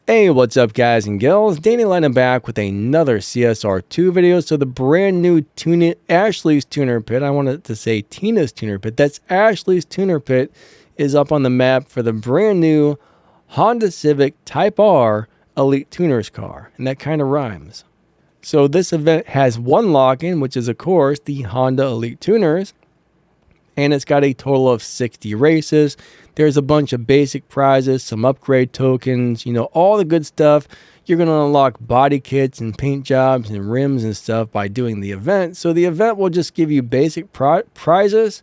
Hey, what's up guys and gals? Danny Lennon back with another CSR2 video. So the brand new Ashleigh's tuner pit, I wanted to say Tina's tuner pit, that's Ashleigh's tuner pit, is up on the map for the brand new Honda Civic Type R Elite Tuners car. And that kind of rhymes. So this event has one lock-in, which is of course the Honda Elite Tuners. And it's got a total of 60 races. There's a bunch of basic prizes, some upgrade tokens, all the good stuff. You're going to unlock body kits and paint jobs and rims and stuff by doing the event. So the event will just give you basic prizes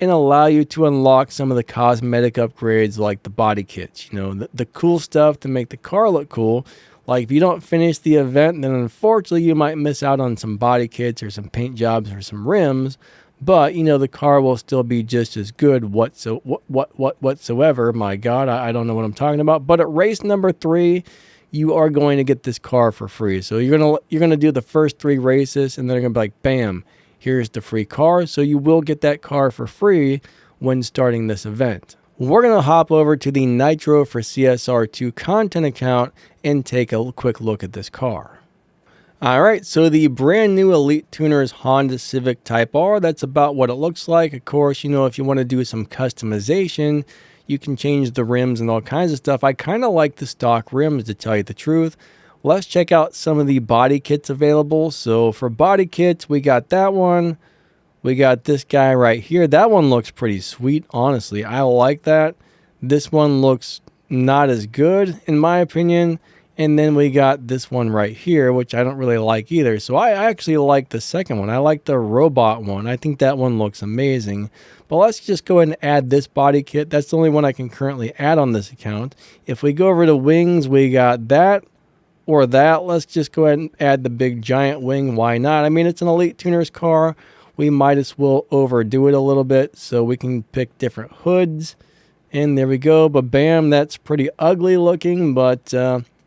and allow you to unlock some of the cosmetic upgrades like the body kits, the cool stuff to make the car look cool. Like if you don't finish the event, then unfortunately you might miss out on some body kits or some paint jobs or some rims. But, the car will still be just as good whatsoever. My God, I don't know what I'm talking about. But at race number 3, you are going to get this car for free. So you're gonna do the first 3 races, and they're going to be like, bam, here's the free car. So you will get that car for free when starting this event. We're going to hop over to the Nitro for CSR2 content account and take a quick look at this car. Alright, so the brand new Elite Tuners Honda Civic Type R, that's about what it looks like. Of course, if you want to do some customization, you can change the rims and all kinds of stuff. I kind of like the stock rims, to tell you the truth. Let's check out some of the body kits available. So for body kits, we got that one. We got this guy right here. That one looks pretty sweet, honestly. I like that. This one looks not as good, in my opinion. And then we got this one right here, which I don't really like either. So I actually like the second one. I like the robot one. I think that one looks amazing. But let's just go ahead and add this body kit. That's the only one I can currently add on this account. If we go over to wings, we got that or that. Let's just go ahead and add the big giant wing. Why not? I mean, it's an Elite Tuners car. We might as well overdo it a little bit so we can pick different hoods. And there we go. But bam, that's pretty ugly looking, but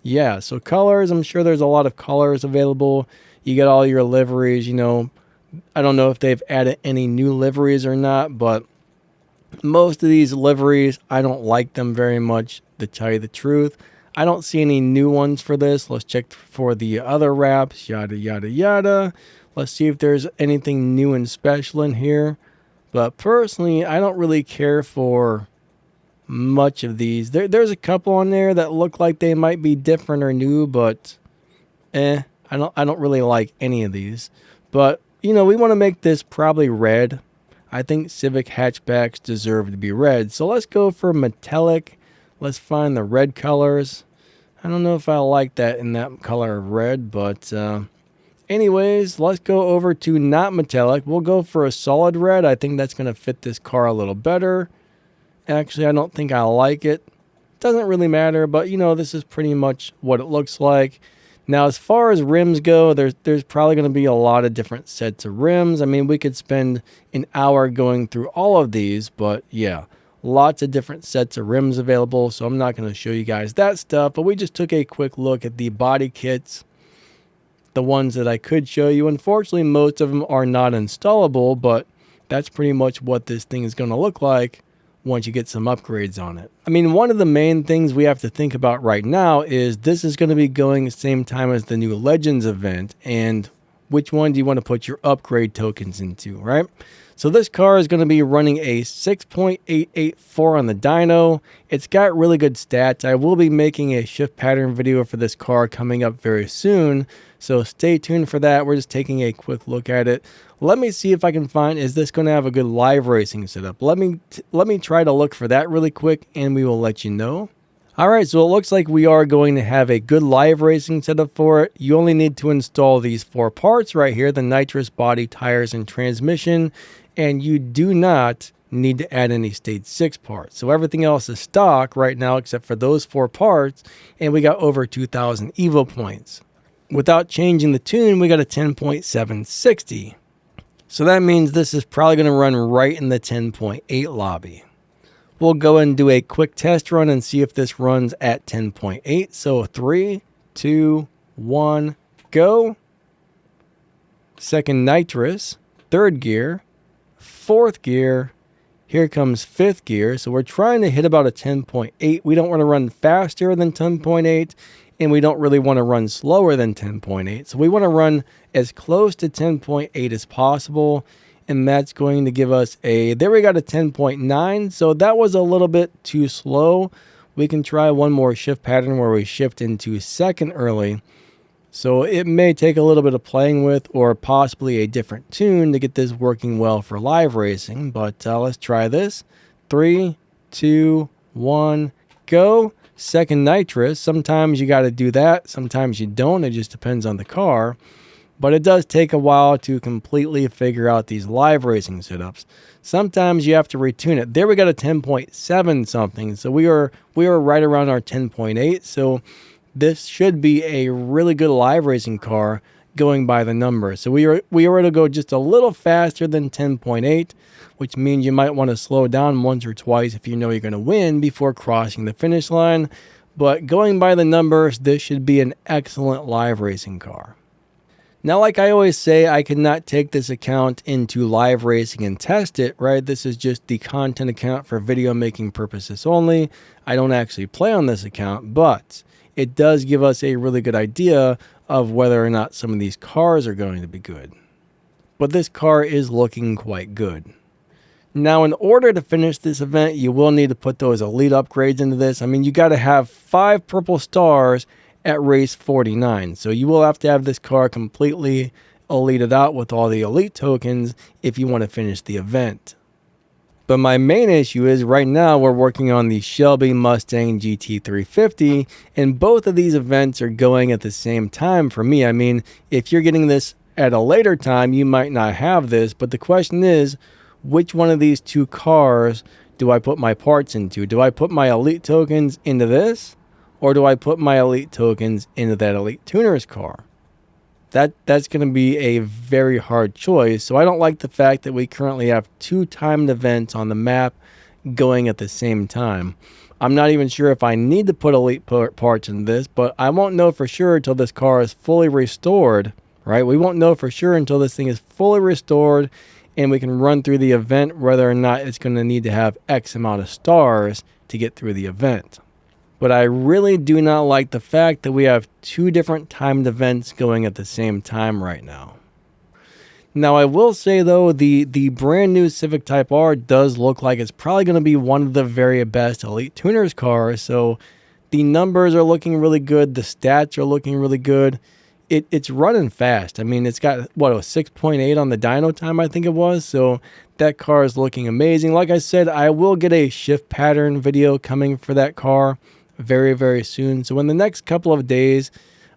yeah, so colors, I'm sure there's a lot of colors available. You get all your liveries, I don't know if they've added any new liveries or not, but most of these liveries, I don't like them very much, to tell you the truth. I don't see any new ones for this. Let's check for the other wraps, yada, yada, yada. Let's see if there's anything new and special in here. But personally, I don't really care for much of these. There's a couple on there that look like they might be different or new, but I don't really like any of these. But we want to make this probably red. I think Civic hatchbacks deserve to be red, so let's go for metallic. Let's find the red colors. I don't know if I like that in that color of red, but anyways, let's go over to not metallic. We'll go for a solid red. I think that's going to fit this car a little better. Actually, I don't think I like it. Doesn't really matter, but this is pretty much what it looks like. Now, as far as rims go, there's probably going to be a lot of different sets of rims. I mean, we could spend an hour going through all of these, but yeah, lots of different sets of rims available, so I'm not going to show you guys that stuff, but we just took a quick look at the body kits, the ones that I could show you. Unfortunately, most of them are not installable, but that's pretty much what this thing is going to look like once you get some upgrades on it. I mean, one of the main things we have to think about right now is this is going to be going the same time as the new Legends event, and which one do you want to put your upgrade tokens into, right? So this car is going to be running a 6.884 on the dyno. It's got really good stats. I will be making a shift pattern video for this car coming up very soon, so stay tuned for that. We're just taking a quick look at it. Let me see if I can find, is this going to have a good live racing setup? Let me try to look for that really quick, and we will let you know. Alright, so it looks like we are going to have a good live racing setup for it. You only need to install these 4 parts right here, the nitrous, body, tires, and transmission, and you do not need to add any stage 6 parts. So everything else is stock right now except for those 4 parts, and we got over 2,000 Evo points. Without changing the tune, we got a 10.760. So that means this is probably going to run right in the 10.8 lobby. We'll go and do a quick test run and see if this runs at 10.8. So 3, 2, 1, go. Second nitrous, third gear, fourth gear, Here comes 5th gear. So we're trying to hit about a 10.8. We don't want to run faster than 10.8, and we don't really want to run slower than 10.8. So we want to run as close to 10.8 as possible, and that's going to give us there we got a 10.9. So that was a little bit too slow. We can try one more shift pattern where we shift into 2nd early. So it may take a little bit of playing with, or possibly a different tune to get this working well for live racing. But let's try this. 3, 2, 1, go. 2nd nitrous. Sometimes you got to do that. Sometimes you don't. It just depends on the car. But it does take a while to completely figure out these live racing setups. Sometimes you have to retune it. There we got a 10.7 something. So we are right around our 10.8. So this should be a really good live racing car going by the numbers. So we were to go just a little faster than 10.8, which means you might want to slow down once or twice if you know you're going to win before crossing the finish line. But going by the numbers, this should be an excellent live racing car. Now, like I always say, I cannot take this account into live racing and test it, right? This is just the content account for video making purposes only. I don't actually play on this account, but it does give us a really good idea of whether or not some of these cars are going to be good. But this car is looking quite good. Now, in order to finish this event, you will need to put those elite upgrades into this. I mean, you got to have 5 purple stars at race 49. So you will have to have this car completely elited out with all the elite tokens if you want to finish the event. But my main issue is right now we're working on the Shelby Mustang GT350, and both of these events are going at the same time for me. I mean, if you're getting this at a later time, you might not have this, but the question is, which one of these 2 cars do I put my parts into? Do I put my elite tokens into this, or do I put my elite tokens into that elite tuner's car? That's going to be a very hard choice. So I don't like the fact that we currently have 2 timed events on the map going at the same time. I'm not even sure if I need to put elite parts in this, but I won't know for sure until this car is fully restored, right? We won't know for sure until this thing is fully restored and we can run through the event whether or not it's going to need to have X amount of stars to get through the event. But I really do not like the fact that we have 2 different timed events going at the same time right now. Now, I will say, though, the brand new Civic Type R does look like it's probably going to be one of the very best elite tuners cars. So the numbers are looking really good. The stats are looking really good. It's running fast. I mean, it's got, what, a 6.8 on the dyno time, I think it was. So that car is looking amazing. Like I said, I will get a shift pattern video coming for that car very, very soon. So in the next couple of days,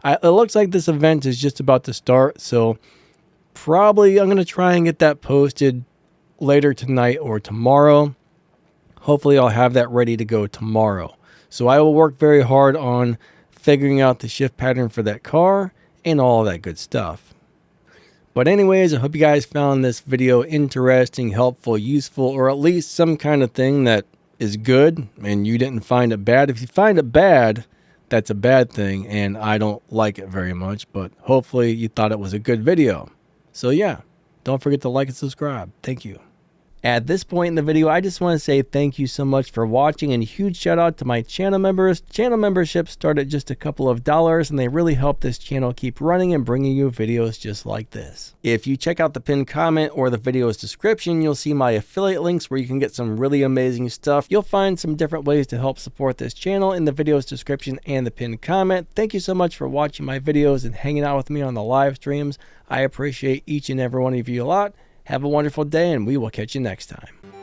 it looks like this event is just about to start. So probably I'm going to try and get that posted later tonight or tomorrow. Hopefully I'll have that ready to go tomorrow. So I will work very hard on figuring out the shift pattern for that car and all that good stuff. But anyways, I hope you guys found this video interesting, helpful, useful, or at least some kind of thing that is good and you didn't find it bad. If you find it bad, that's a bad thing and I don't like it very much, but hopefully you thought it was a good video. So yeah, don't forget to like and subscribe. Thank you. At this point in the video, I just want to say thank you so much for watching, and a huge shout out to my channel members. Channel memberships start at just a couple of dollars and they really help this channel keep running and bringing you videos just like this. If you check out the pinned comment or the video's description, you'll see my affiliate links where you can get some really amazing stuff. You'll find some different ways to help support this channel in the video's description and the pinned comment. Thank you so much for watching my videos and hanging out with me on the live streams. I appreciate each and every one of you a lot. Have a wonderful day, and we will catch you next time.